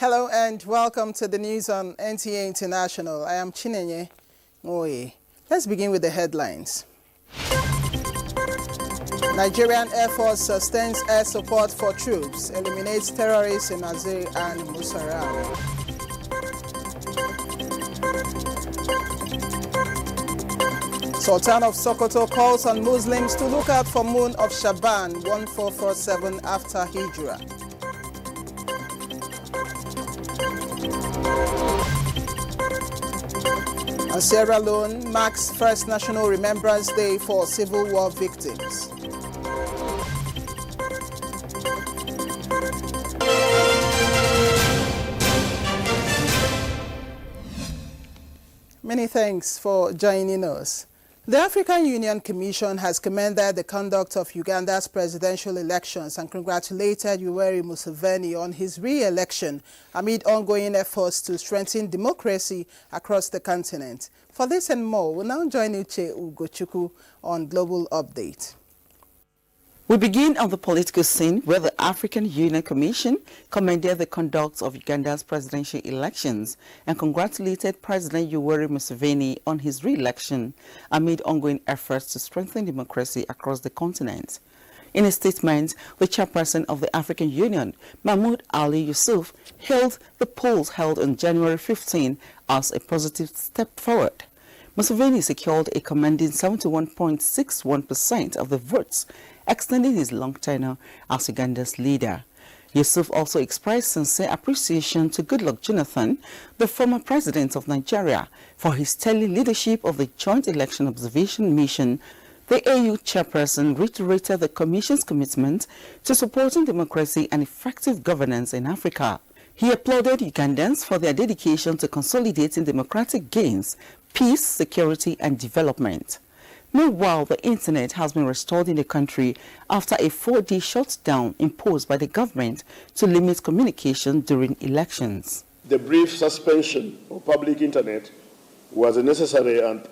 Hello and welcome to the news on NTA International. I am Chinenye Ngoye. Let's begin with the headlines. Nigerian Air Force sustains air support for troops, eliminates terrorists in Azir and Musara. Sultan of Sokoto calls on Muslims to look out for moon of Shaban 1447 after Hijrah. And Sierra Leone marks first National Remembrance Day for Civil War victims. Many thanks for joining us. The African Union Commission has commended the conduct of Uganda's presidential elections and congratulated Yoweri Museveni on his re-election amid ongoing efforts to strengthen democracy across the continent. For this and more, we'll now join Uche Ugochukwu on Global Update. We begin on the political scene where the African Union Commission commended the conduct of Uganda's presidential elections and congratulated President Yoweri Museveni on his re-election amid ongoing efforts to strengthen democracy across the continent. In a statement, the chairperson of the African Union, Mahmoud Ali Yusuf, hailed the polls held on January 15 as a positive step forward. Museveni secured a commanding 71.61% of the votes, extending his long tenure as Uganda's leader. Yusuf also expressed sincere appreciation to Goodluck Jonathan, the former president of Nigeria, for his sterling leadership of the Joint Election Observation Mission. The AU chairperson reiterated the Commission's commitment to supporting democracy and effective governance in Africa. He applauded Ugandans for their dedication to consolidating democratic gains, peace, security, and development. Meanwhile, the internet has been restored in the country after a 4-day shutdown imposed by the government to limit communication during elections. The brief suspension of public internet was a necessary and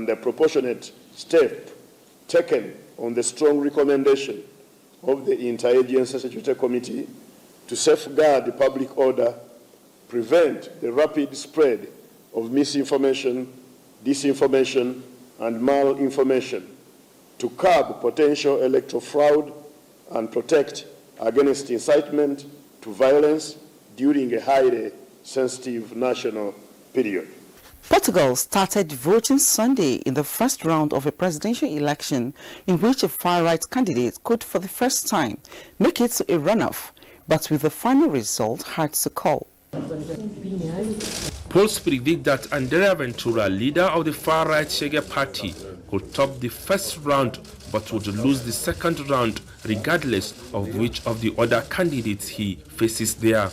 a proportionate step taken on the strong recommendation of the Interagency Security Committee to safeguard the public order, prevent the rapid spread of misinformation, disinformation, and malinformation, to curb potential electoral fraud and protect against incitement to violence during a highly sensitive national period. Portugal started voting Sunday in the first round of a presidential election in which a far-right candidate could for the first time make it to a runoff, but with the final result hard to call. Polls predict that Andrea Ventura, leader of the far-right Chega party, could top the first round but would lose the second round regardless of which of the other candidates he faces there.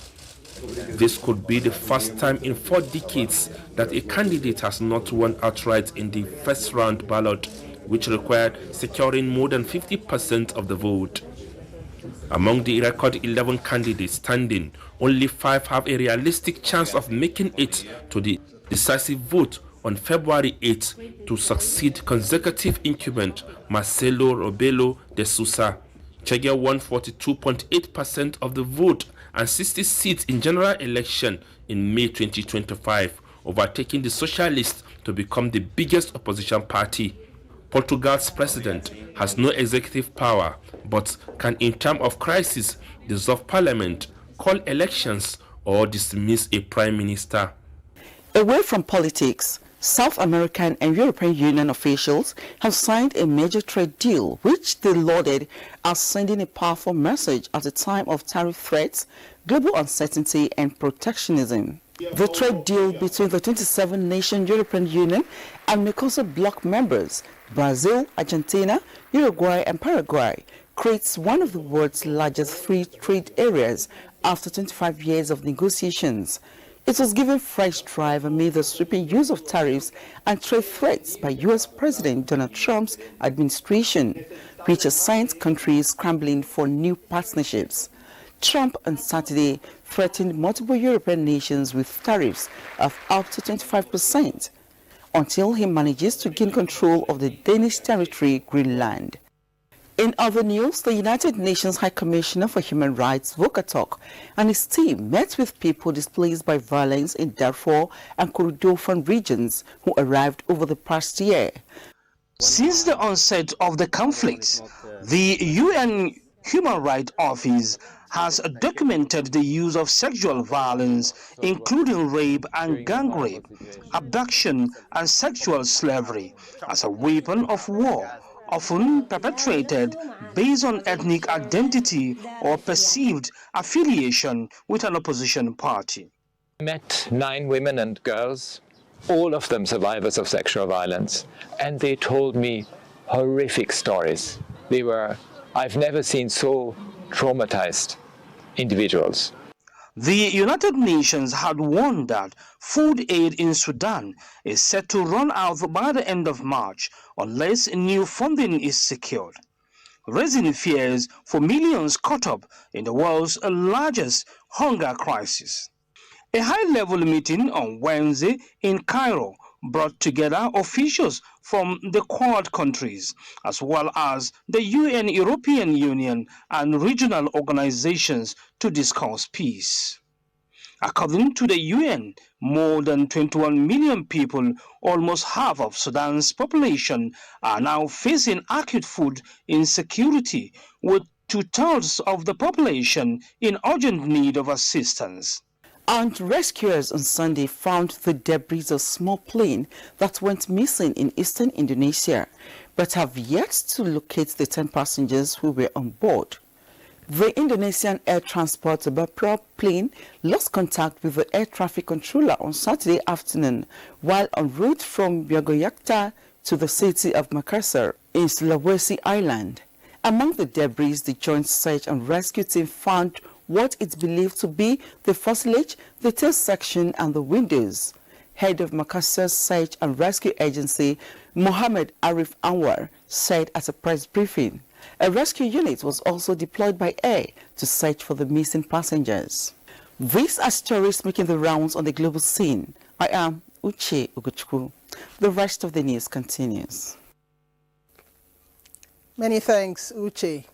This could be the first time in 4 decades that a candidate has not won outright in the first round ballot, which required securing more than 50% of the vote. Among the record 11 candidates standing, only 5 have a realistic chance of making it to the decisive vote on February 8 to succeed consecutive incumbent Marcelo Rebelo de Sousa. Chega won 42.8% of the vote and 60 seats in general election in May 2025, overtaking the Socialists to become the biggest opposition party. Portugal's president has no executive power, but can, in time of crisis, dissolve parliament, call elections, or dismiss a prime minister. Away from politics, South American and European Union officials have signed a major trade deal, which they lauded as sending a powerful message at a time of tariff threats, global uncertainty, and protectionism. The trade deal between the 27-nation European Union and Mercosur bloc members, Brazil, Argentina, Uruguay, and Paraguay, creates one of the world's largest free trade areas after 25 years of negotiations. It was given fresh drive amid the sweeping use of tariffs and trade threats by U.S. President Donald Trump's administration, which has sent countries scrambling for new partnerships. Trump on Saturday threatened multiple European nations with tariffs of up to 25% until he manages to gain control of the Danish territory, Greenland. In other news, the United Nations High Commissioner for Human Rights, Volker Turk, and his team met with people displaced by violence in Darfur and Kordofan regions who arrived over the past year. Since the onset of the conflict, the UN Human Rights Office has documented the use of sexual violence, including rape and gang rape, abduction and sexual slavery, as a weapon of war, often perpetrated based on ethnic identity or perceived affiliation with an opposition party. I met 9 women and girls, all of them survivors of sexual violence, and they told me horrific stories. I've never seen so traumatized individuals. The United Nations had warned that food aid in Sudan is set to run out by the end of March unless new funding is secured, raising fears for millions caught up in the world's largest hunger crisis. A high-level meeting on Wednesday in Cairo brought together officials from the Quad countries, as well as the UN, European Union, and regional organizations to discuss peace. According to the UN, more than 21 million people, almost half of Sudan's population, are now facing acute food insecurity, with 2/3 of the population in urgent need of assistance. And rescuers on Sunday found the debris of a small plane that went missing in eastern Indonesia, but have yet to locate the 10 passengers who were on board. The Indonesian Air Transport Bapro plane lost contact with the air traffic controller on Saturday afternoon while en route from Yogyakarta to the city of Makassar in Sulawesi Island. Among the debris, the Joint Search and Rescue Team found what it's believed to be the fuselage, the tail section, and the windows. Head of Makassar's Search and Rescue Agency, Mohammed Arif Anwar, said at a press briefing. A rescue unit was also deployed by air to search for the missing passengers. These are stories making the rounds on the global scene. I am Uche Ugochukwu. The rest of the news continues. Many thanks, Uche.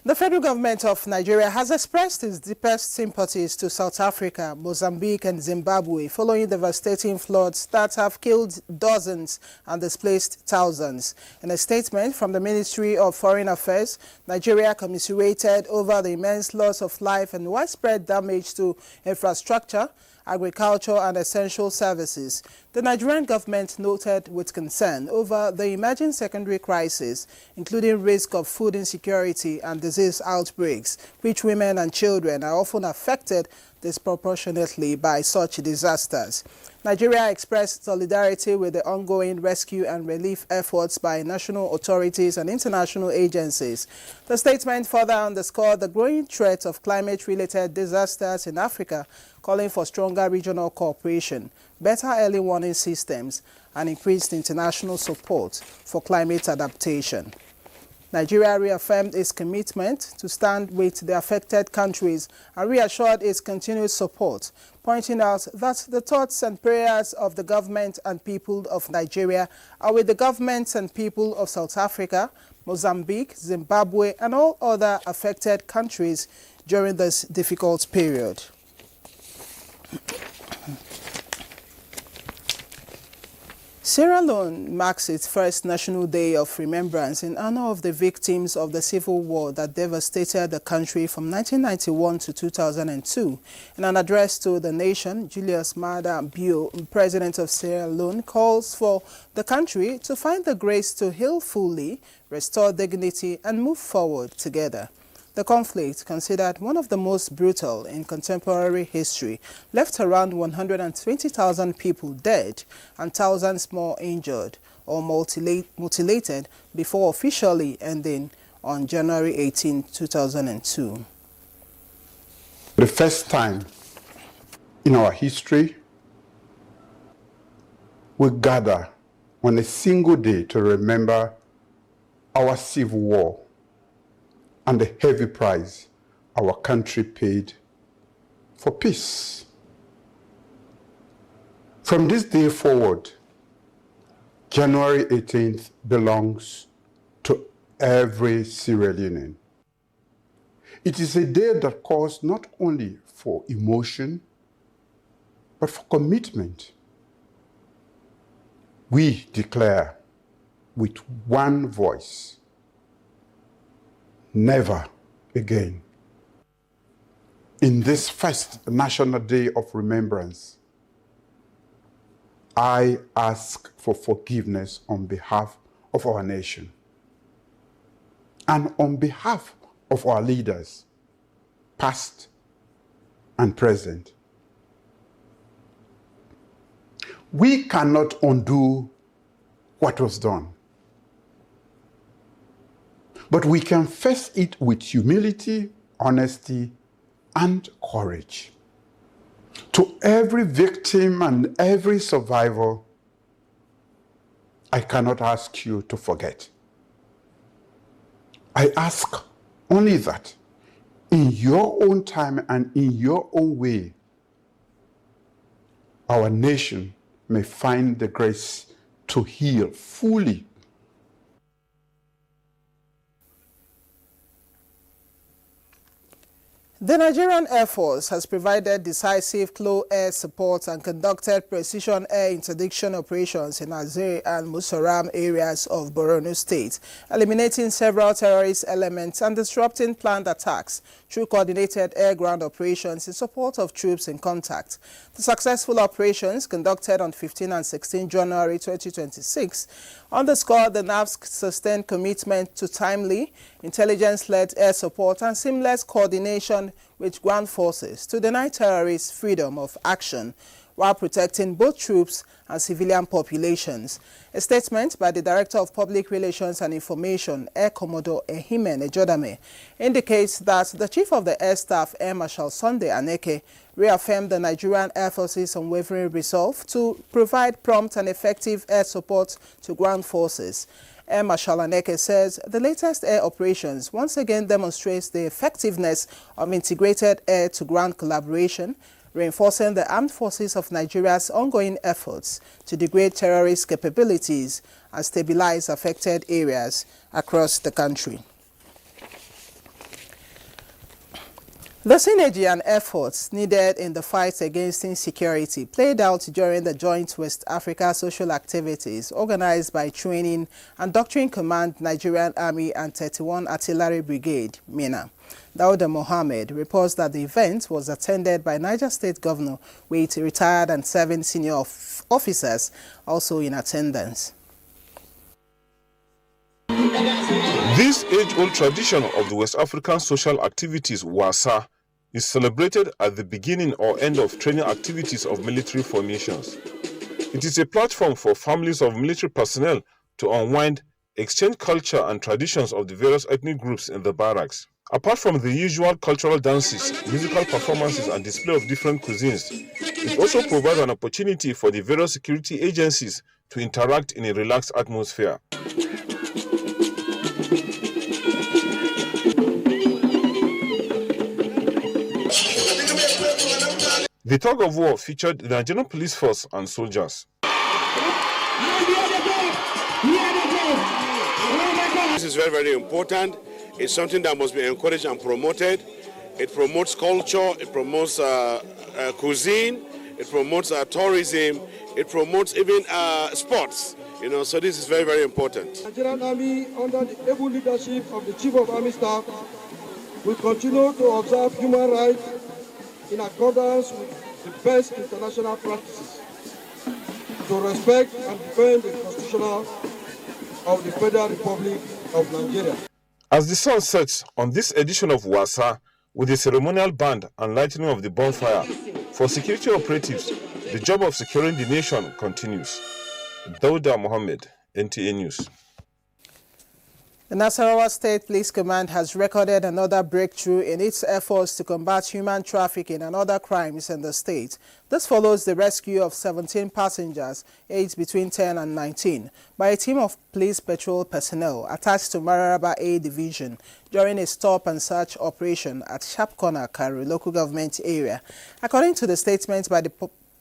The federal government of Nigeria has expressed its deepest sympathies to South Africa, Mozambique and Zimbabwe following devastating floods that have killed dozens and displaced thousands. In a statement from the Ministry of Foreign Affairs, Nigeria commiserated over the immense loss of life and widespread damage to infrastructure, agriculture and essential services. The Nigerian government noted with concern over the emerging secondary crisis, including risk of food insecurity and disease outbreaks, which women and children are often affected disproportionately by such disasters. Nigeria expressed solidarity with the ongoing rescue and relief efforts by national authorities and international agencies. The statement further underscored the growing threat of climate-related disasters in Africa, calling for stronger regional cooperation, better early warning systems, and increased international support for climate adaptation. Nigeria reaffirmed its commitment to stand with the affected countries and reassured its continued support, pointing out that the thoughts and prayers of the government and people of Nigeria are with the governments and people of South Africa, Mozambique, Zimbabwe, and all other affected countries during this difficult period. Sierra Leone marks its first National Day of Remembrance in honor of the victims of the civil war that devastated the country from 1991 to 2002. In an address to the nation, Julius Maada Bio, President of Sierra Leone, calls for the country to find the grace to heal fully, restore dignity, and move forward together. The conflict, considered one of the most brutal in contemporary history, left around 120,000 people dead and thousands more injured or mutilated before officially ending on January 18, 2002. The first time in our history, we gather on a single day to remember our civil war and the heavy price our country paid for peace. From this day forward, January 18th belongs to every Sierra Leonean. It is a day that calls not only for emotion, but for commitment. We declare with one voice, never again. In this first National Day of Remembrance, I ask for forgiveness on behalf of our nation and on behalf of our leaders, past and present. We cannot undo what was done, but we can face it with humility, honesty, and courage. To every victim and every survivor, I cannot ask you to forget. I ask only that in your own time and in your own way, our nation may find the grace to heal fully. The Nigerian Air Force has provided decisive close air support and conducted precision air interdiction operations in Azere and Musaram areas of Borno State, eliminating several terrorist elements and disrupting planned attacks through coordinated air-ground operations in support of troops in contact. The successful operations conducted on 15 and 16 January 2026 underscore the NAV's sustained commitment to timely, intelligence-led air support and seamless coordination with ground forces to deny terrorists freedom of action while protecting both troops and civilian populations. A statement by the Director of Public Relations and Information, Air Commodore Ehimen Ejodame, indicates that the Chief of the Air Staff, Air Marshal Sunday Aneke, reaffirmed the Nigerian Air Force's unwavering resolve to provide prompt and effective air support to ground forces. Air Marshal Aneke says the latest air operations once again demonstrates the effectiveness of integrated air-to-ground collaboration, reinforcing the armed forces of Nigeria's ongoing efforts to degrade terrorist capabilities and stabilize affected areas across the country. The synergy and efforts needed in the fight against insecurity played out during the joint West Africa social activities organized by Training and Doctrine Command Nigerian Army and 31 Artillery Brigade, MENA. Dauda Mohammed reports that the event was attended by Niger State Governor with retired and serving senior officers also in attendance. This age-old tradition of the West African social activities, WASA, is celebrated at the beginning or end of training activities of military formations. It is a platform for families of military personnel to unwind, exchange culture and traditions of the various ethnic groups in the barracks. Apart from the usual cultural dances, musical performances and display of different cuisines, it also provides an opportunity for the various security agencies to interact in a relaxed atmosphere. The tug of war featured the Nigerian police force and soldiers. This is very, very important. It's something that must be encouraged and promoted. It promotes culture, it promotes cuisine, it promotes tourism, it promotes even sports. So this is very, very important. The Nigerian Army, under the able leadership of the Chief of Army Staff, will continue to observe human rights in accordance with the best international practices, to respect and defend the Constitution of the Federal Republic of Nigeria. As the sun sets on this edition of WASA, with a ceremonial band and lighting of the bonfire, for security operatives, the job of securing the nation continues. Dauda Mohammed, NTA News. The Nasarawa State Police Command has recorded another breakthrough in its efforts to combat human trafficking and other crimes in the state. This follows the rescue of 17 passengers, aged between 10 and 19, by a team of police patrol personnel attached to Mararaba A Division during a stop-and-search operation at Sharp Corner, Karu local government area. According to the statement by the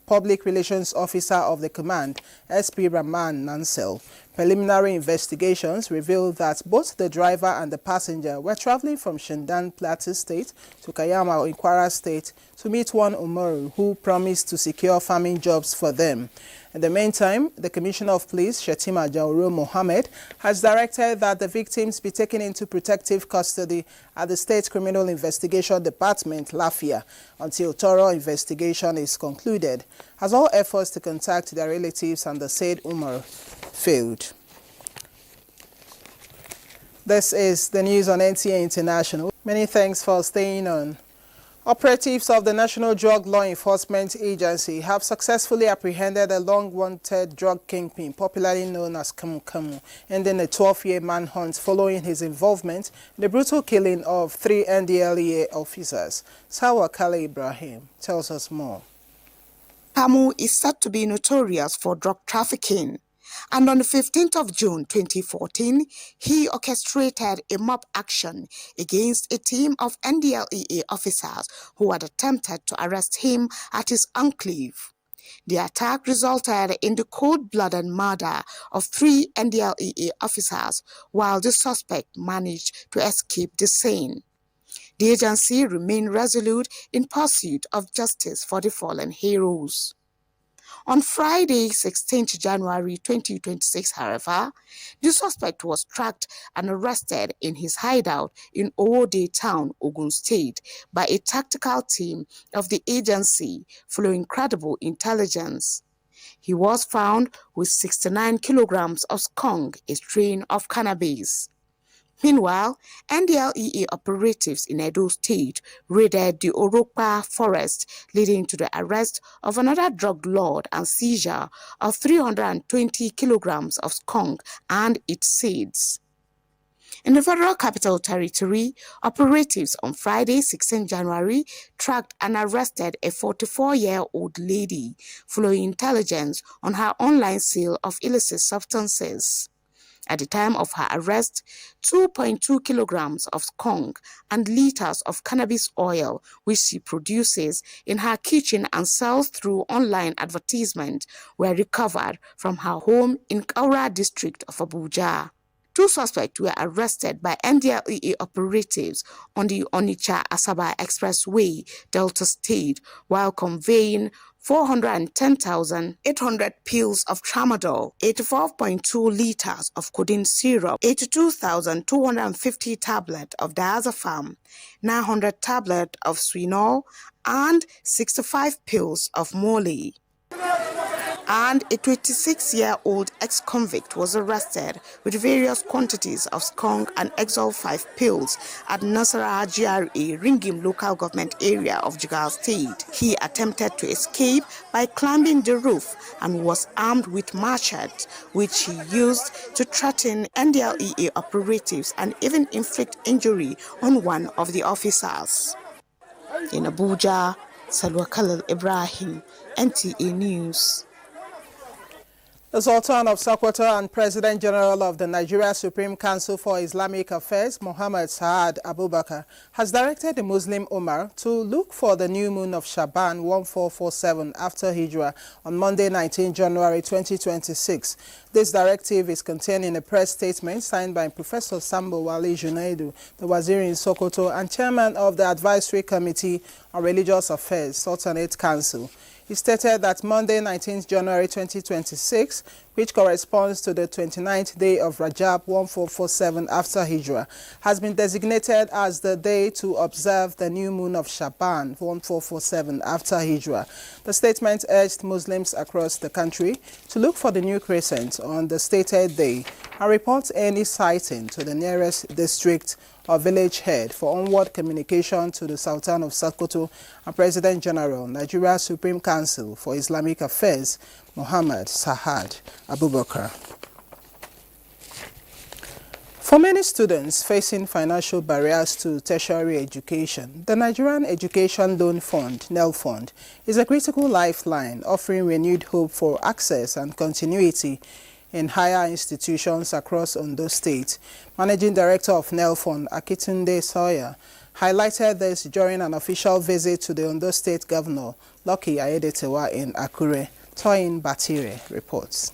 Public Relations Officer of the Command, SP Rahman Nansel, Preliminary investigations revealed that both the driver and the passenger were traveling from Shindan Plateau State to Kayama in Kwara State to meet one Umaru who promised to secure farming jobs for them. In the meantime, the Commissioner of Police, Shetima Jauro Mohammed, has directed that the victims be taken into protective custody at the State Criminal Investigation Department, Lafia, until thorough investigation is concluded, as all efforts to contact their relatives and the said Umar failed. This is the news on NTA International. Many thanks for staying on. Operatives of the National Drug Law Enforcement Agency have successfully apprehended a long-wanted drug kingpin, popularly known as Kamu Kamu, ending a 12-year manhunt following his involvement in the brutal killing of 3 NDLEA officers. Sawa Kale Ibrahim tells us more. Kamu is said to be notorious for drug trafficking, and on the 15th of June 2014, he orchestrated a mob action against a team of NDLEA officers who had attempted to arrest him at his enclave. The attack resulted in the cold-blooded murder of 3 NDLEA officers, while the suspect managed to escape the scene. The agency remained resolute in pursuit of justice for the fallen heroes. On Friday, 16th January 2026, however, the suspect was tracked and arrested in his hideout in Owode Town, Ogun State, by a tactical team of the agency following credible intelligence. He was found with 69 kilograms of skunk, a strain of cannabis. Meanwhile, NDLEA operatives in Edo State raided the Orokpa forest, leading to the arrest of another drug lord and seizure of 320 kilograms of skunk and its seeds. In the Federal Capital Territory, operatives on Friday, 16 January, tracked and arrested a 44-year-old lady following intelligence on her online sale of illicit substances. At the time of her arrest, 2.2 kilograms of skunk and liters of cannabis oil, which she produces in her kitchen and sells through online advertisement, were recovered from her home in Kaura district of Abuja. 2 suspects were arrested by NDLEA operatives on the Onitsha-Asaba Expressway, Delta State, while conveying 410,800 pills of tramadol, 84.2 liters of codeine syrup, 82,250 tablets of diazepam, 900 tablets of Swinol, and 65 pills of Molly. And a 26-year-old ex-convict was arrested with various quantities of skunk and Exol 5 pills at Nasarawa GRA Ringim local government area of Jigawa State. He attempted to escape by climbing the roof and was armed with machete, which he used to threaten NDLEA operatives and even inflict injury on one of the officers. In Abuja, Salwa Khalil Ibrahim, NTA News. The Sultan of Sokoto and President General of the Nigeria Supreme Council for Islamic Affairs, Muhammad Saad Abubakar, has directed the Muslim Ummah to look for the new moon of Shaban 1447 after Hijrah on Monday, 19 January 2026. This directive is contained in a press statement signed by Professor Sambo Wali Junaidu, the Waziri in Sokoto and Chairman of the Advisory Committee on Religious Affairs, Sultanate Council. He stated that Monday, 19th January 2026, which corresponds to the 29th day of Rajab 1447 after Hijrah, has been designated as the day to observe the new moon of Shaban 1447 after Hijrah. The statement urged Muslims across the country to look for the new crescent on the stated day and report any sighting to the nearest district or village head for onward communication to the Sultan of Sokoto and President General, Nigeria Supreme Council for Islamic Affairs, Muhammad Saad Abubakar. For many students facing financial barriers to tertiary education, the Nigerian Education Loan Fund, NEL Fund, is a critical lifeline offering renewed hope for access and continuity in higher institutions across Ondo State. Managing Director of NEL Fund, Akitunde Sawyer, highlighted this during an official visit to the Ondo State Governor, Lucky Ayedetewa in Akure. Toyin Batire reports.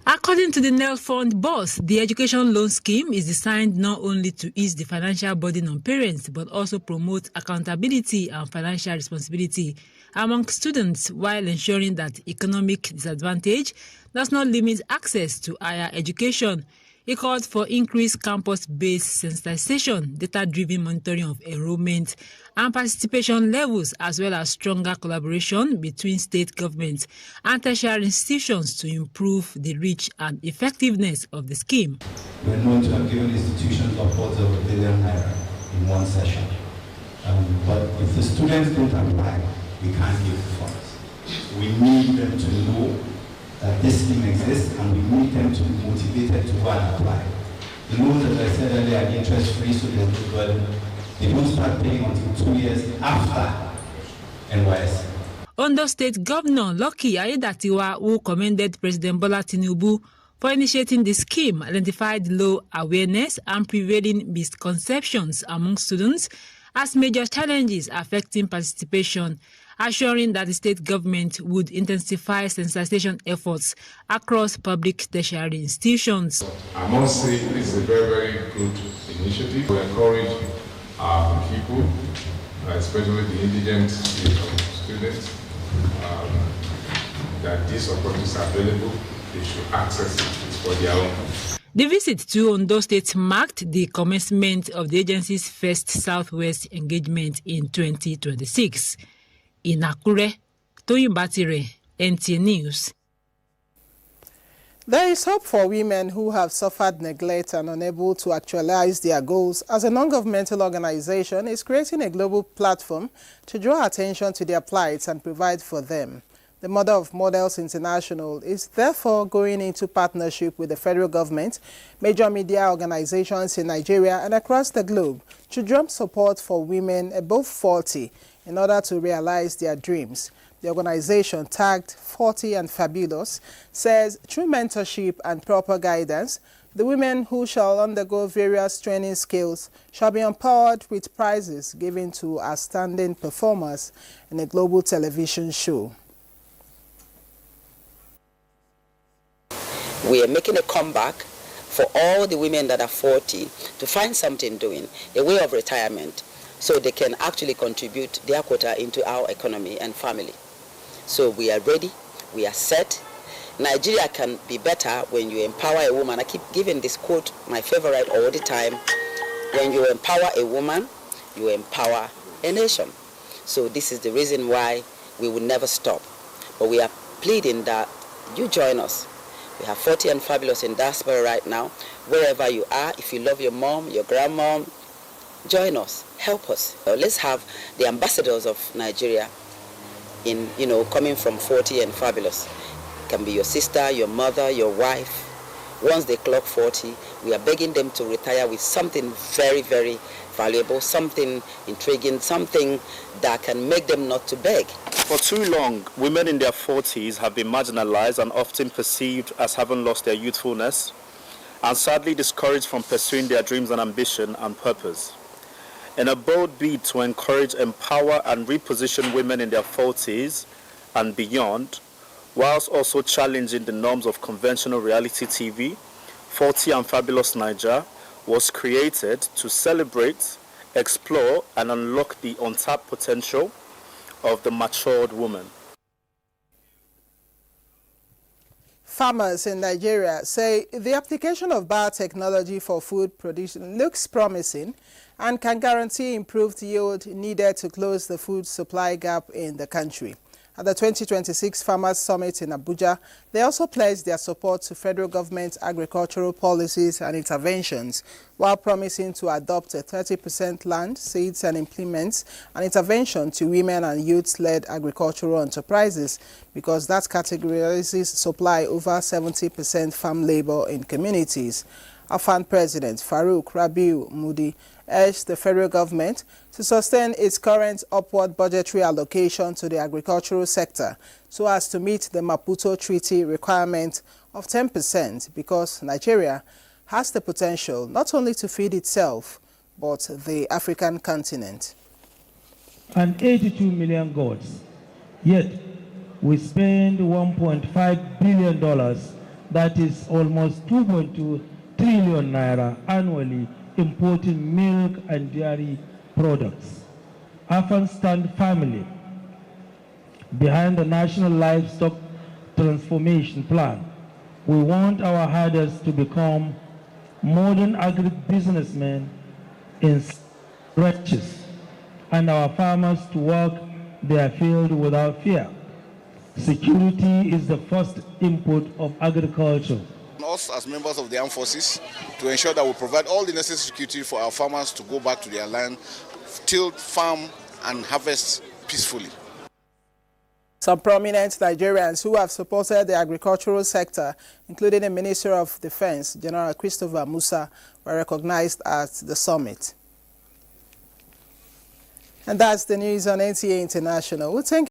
According to the NEL Fund boss, the education loan scheme is designed not only to ease the financial burden on parents, but also promote accountability and financial responsibility among students while ensuring that economic disadvantage does not limit access to higher education. It called for increased campus-based sensitization, data-driven monitoring of enrollment and participation levels, as well as stronger collaboration between state governments and tertiary institutions to improve the reach and effectiveness of the scheme. We are known to have given institutions upwards of ₦1 billion in one session. But if the students don't apply, we can't give the funds. We need them to know that this scheme exists, and we need them to be motivated to go and apply. The loans, as I said earlier, are interest-free, so they don't start paying until 2 years after NYSC. Ondo State Governor Lucky Aiyedatiwa, who commended President Bola Tinubu for initiating the scheme, identified low awareness and prevailing misconceptions among students as major challenges affecting participation, assuring that the state government would intensify sensitization efforts across public tertiary institutions. I must say this is a very, very good initiative to encourage our people, especially the indigent students, that these opportunities are available. They should access it for their own. The visit to Ondo State marked the commencement of the agency's first Southwest engagement in 2026. In Akure, Toyin Batire, NTA News. There is hope for women who have suffered neglect and unable to actualize their goals, as a non-governmental organization is creating a global platform to draw attention to their plights and provide for them. The Mother of Models International is therefore going into partnership with the federal government, major media organizations in Nigeria and across the globe to drum support for women above 40 in order to realize their dreams. The organization, tagged 40 and Fabulous, says through mentorship and proper guidance, the women who shall undergo various training skills shall be empowered with prizes given to outstanding performers in a global television show. We are making a comeback for all the women that are 40 to find something doing, a way of retirement, so they can actually contribute their quota into our economy and family. So we are ready, we are set. Nigeria can be better when you empower a woman. I keep giving this quote, my favorite all the time. When you empower a woman, you empower a nation. So this is the reason why we will never stop. But we are pleading that you join us. We have 40 and Fabulous in diaspora right now. Wherever you are, if you love your mom, your grandmom, join us, help us. Let's have the ambassadors of Nigeria in, coming from 40 and Fabulous. It can be your sister, your mother, your wife. Once they clock 40, we are begging them to retire with something very, very valuable, something intriguing, something that can make them not to beg. For too long, women in their 40s have been marginalized and often perceived as having lost their youthfulness and sadly discouraged from pursuing their dreams and ambition and purpose. In a bold bid to encourage, empower and reposition women in their 40s and beyond, whilst also challenging the norms of conventional reality TV, 40 and Fabulous Niger was created to celebrate, explore and unlock the untapped potential of the matured woman. Farmers in Nigeria say the application of biotechnology for food production looks promising and can guarantee improved yield needed to close the food supply gap in the country. At the 2026 Farmers Summit in Abuja, they also pledged their support to federal government agricultural policies and interventions, while promising to adopt a 30% land, seeds and implements and intervention to women and youth-led agricultural enterprises, because that categorizes supply over 70% farm labor in communities. AFAN President Farouk Rabiu Mudi urged the federal government to sustain its current upward budgetary allocation to the agricultural sector so as to meet the Maputo Treaty requirement of 10%, because Nigeria has the potential not only to feed itself but the African continent. And 82 million goats, yet we spend $1.5 billion that is almost 2.2 trillion naira annually, importing milk and dairy products. Afghanistan family, behind the National Livestock Transformation Plan, we want our herders to become modern agribusinessmen in stretches, and our farmers to work their field without fear. Security is the first input of agriculture. Us as members of the armed forces to ensure that we provide all the necessary security for our farmers to go back to their land, till, farm and harvest peacefully. Some prominent Nigerians who have supported the agricultural sector, including the Minister of Defense, General Christopher Musa, were recognized at the summit. And that's the news on NTA International. We'll thank